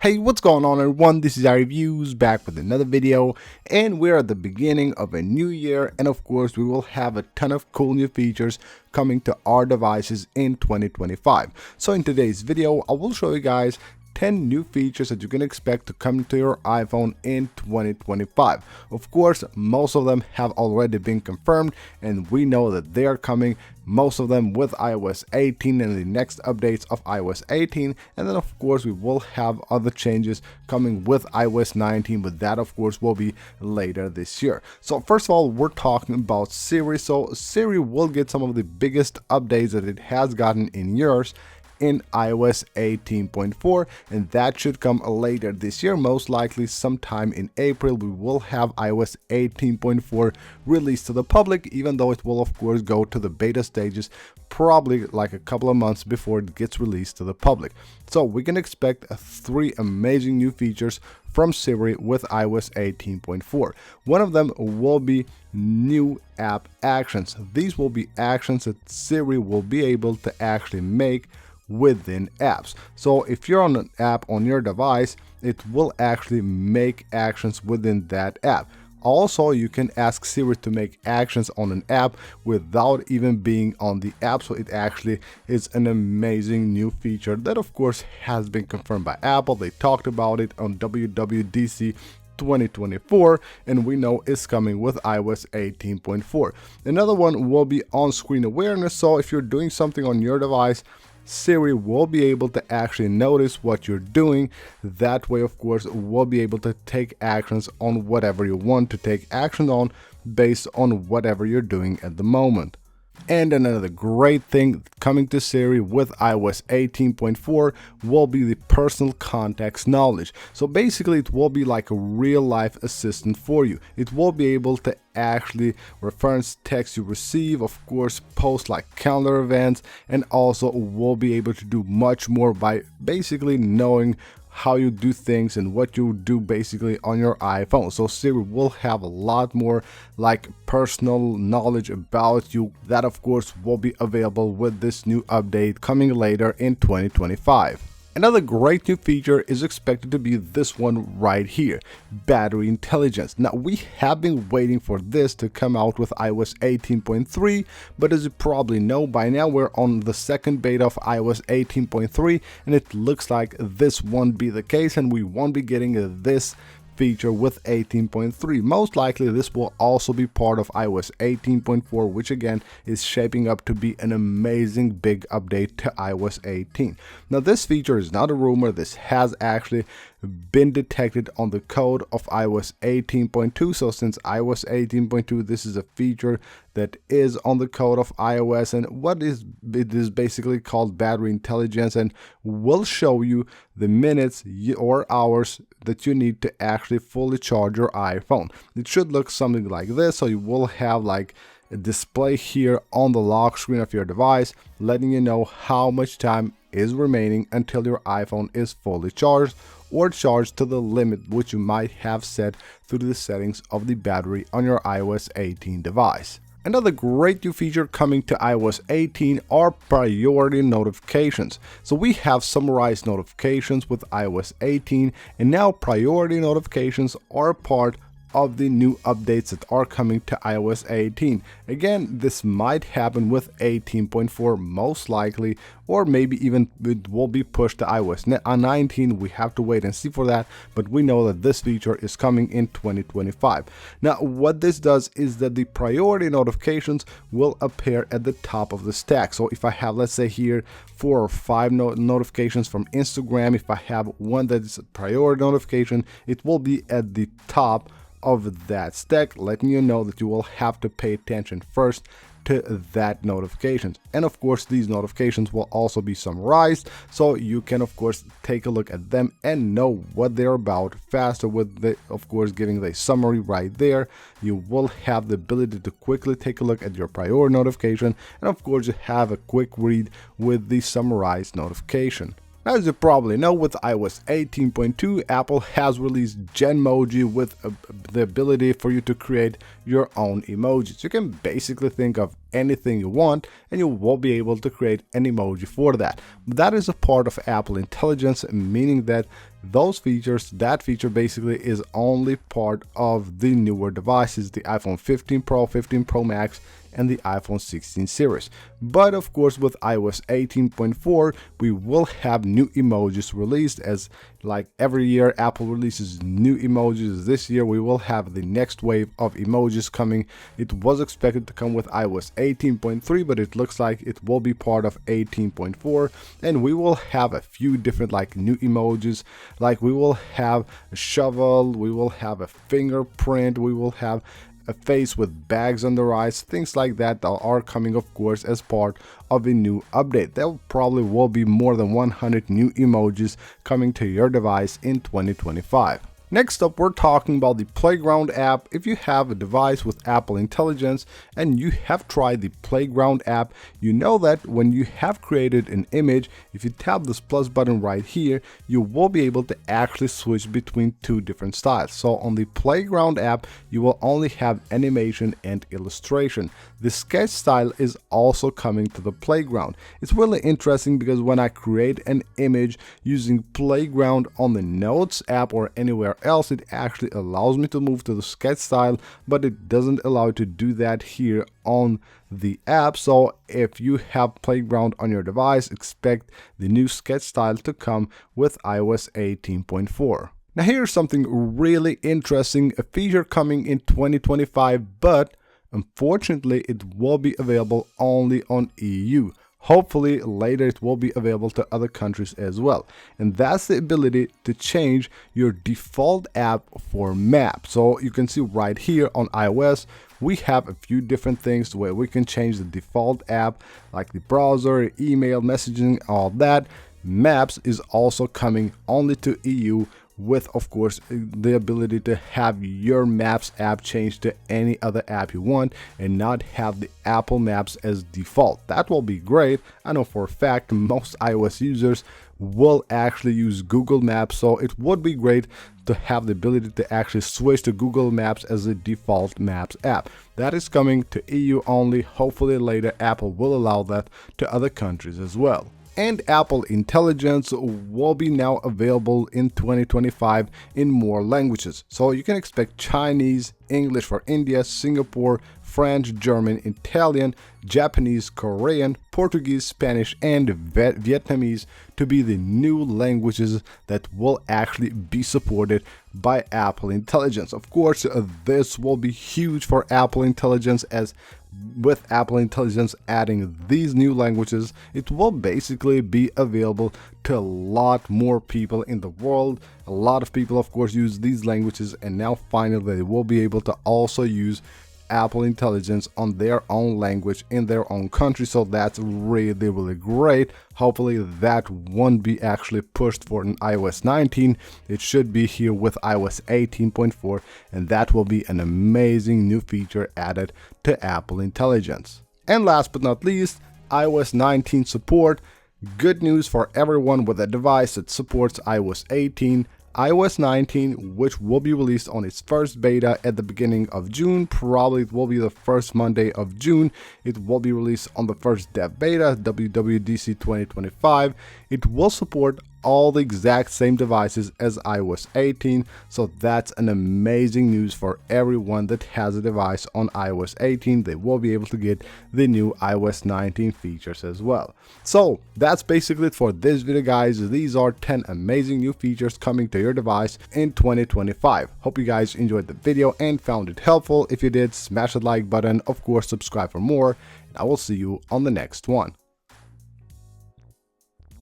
Hey, what's going on everyone? This is iReviews back with another video, and we're at the beginning of a new year, and of course we will have a ton of cool new features coming to our devices in 2025. So in today's video, I will show you guys 10 new features that you can expect to come to your iPhone in 2025. Of course, most of them have already been confirmed, and we know that they are coming, most of them with iOS 18 and the next updates of iOS 18. And then of course we will have other changes coming with iOS 19, but that of course will be later this year. So first of all, we're talking about Siri. So Siri will get some of the biggest updates that it has gotten in years in iOS 18.4, and that should come later this year. Most likely sometime in April we will have iOS 18.4 released to the public, even though it will of course go to the beta stages probably like a couple of months before it gets released to the public. So we can expect 3 amazing new features from Siri with iOS 18.4. One of them will be new app actions. These will be actions that Siri will be able to actually make within apps. So if you're on an app on your device, it will actually make actions within that app. Also, you can ask Siri to make actions on an app without even being on the app. So it actually is an amazing new feature that of course has been confirmed by Apple. They talked about it on WWDC 2024, and we know it's coming with iOS 18.4. Another one will be on-screen awareness. So if you're doing something on your device, Siri will be able to actually notice what you're doing. That way, of course, we'll be able to take actions on whatever you want to take action on based on whatever you're doing at the moment. And another great thing coming to Siri with iOS 18.4 will be the personal context knowledge. So basically it will be like a real life assistant for you. It will be able to actually reference text you receive, of course post like calendar events, and also will be able to do much more by basically knowing how you do things and what you do basically on your iPhone. So Siri will have a lot more like personal knowledge about you that of course will be available with this new update coming later in 2025. Another great new feature is expected to be this one right here, battery intelligence. Now we have been waiting for this to come out with iOS 18.3, but as you probably know by now we're on the second beta of iOS 18.3, and it looks like this won't be the case and we won't be getting this feature with 18.3. Most likely this will also be part of iOS 18.4, which again is shaping up to be an amazing big update to iOS 18. Now this feature is not a rumor. This has actually been detected on the code of iOS 18.2. So since iOS 18.2, this is a feature that is on the code of iOS, and it is basically called battery intelligence, and will show you the minutes or hours that you need to actually fully charge your iPhone. It should look something like this. So you will have like a display here on the lock screen of your device letting you know how much time is remaining until your iPhone is fully charged, or charged to the limit which you might have set through the settings of the battery on your iOS 18 device. Another great new feature coming to iOS 18 are priority notifications. So we have summarized notifications with iOS 18, and now priority notifications are a part of the new updates that are coming to iOS 18. Again, this might happen with 18.4 most likely, or maybe even it will be pushed to iOS 19. We have to wait and see for that, but we know that this feature is coming in 2025. Now what this does is that the priority notifications will appear at the top of the stack. So if I have, let's say here, 4 or 5 notifications from Instagram, if I have one that is a priority notification, it will be at the top of that stack, letting you know that you will have to pay attention first to that notifications. And of course these notifications will also be summarized, so you can of course take a look at them and know what they're about faster with the of course giving the summary right there. You will have the ability to quickly take a look at your priority notification, and of course you have a quick read with the summarized notification. As you probably know, with iOS 18.2, Apple has released Genmoji with the ability for you to create your own emojis. You can basically think of anything you want and you will be able to create an emoji for that. That is a part of Apple Intelligence, meaning that that feature basically is only part of the newer devices, the iPhone 15 Pro, 15 Pro Max, and the iPhone 16 series. But of course, with iOS 18.4, we will have new emojis released, as like every year Apple releases new emojis. This year we will have the next wave of emojis coming. It was expected to come with iOS 18.3, but it looks like it will be part of 18.4, and we will have a few different like new emojis. Like we will have a shovel, we will have a fingerprint, we will have a face with bags on their eyes, things like that are coming, of course, as part of a new update. There probably will be more than 100 new emojis coming to your device in 2025. Next up, we're talking about the Playground app. If you have a device with Apple Intelligence and you have tried the Playground app, you know that when you have created an image, if you tap this plus button right here, you will be able to actually switch between two different styles. So on the Playground app, you will only have animation and illustration. The sketch style is also coming to the Playground. It's really interesting because when I create an image using Playground on the Notes app or anywhere else, it actually allows me to move to the sketch style, but it doesn't allow you to do that here on the app. So if you have Playground on your device, expect the new sketch style to come with iOS 18.4. Now here's something really interesting, a feature coming in 2025, but unfortunately it will be available only on EU. Hopefully later it will be available to other countries as well, and that's the ability to change your default app for Maps. So you can see right here on iOS we have a few different things where we can change the default app, like the browser, email, messaging, all that. Maps is also coming only to EU, with of course the ability to have your Maps app change to any other app you want and not have the Apple Maps as default. That will be great. I know for a fact most iOS users will actually use Google Maps, so it would be great to have the ability to actually switch to Google Maps as a default Maps app. That is coming to EU only. Hopefully later Apple will allow that to other countries as well. And Apple Intelligence will be now available in 2025 in more languages. So you can expect Chinese, English for India, Singapore, French, German, Italian, Japanese, Korean, Portuguese, Spanish, and Vietnamese to be the new languages that will actually be supported by Apple Intelligence. Of course, this will be huge for Apple Intelligence, as with Apple Intelligence adding these new languages, it will basically be available to a lot more people in the world. A lot of people, of course, use these languages, and now finally they will be able to also use Apple Intelligence on their own language in their own country. So that's really great. Hopefully that won't be actually pushed for an iOS 19. It should be here with iOS 18.4, and that will be an amazing new feature added to Apple Intelligence. And last but not least, iOS 19 support. Good news for everyone with a device that supports iOS 18. iOS 19, which will be released on its first beta at the beginning of June. Probably it will be the first Monday of June. It will be released on the first dev beta, WWDC 2025. It will support all the exact same devices as iOS 18, so that's an amazing news for everyone that has a device on iOS 18. They will be able to get the new iOS 19 features as well. So that's basically it for this video, guys. These are 10 amazing new features coming to your device in 2025. Hope you guys enjoyed the video and found it helpful. If you did, smash the like button, of course subscribe for more, and I will see you on the next one.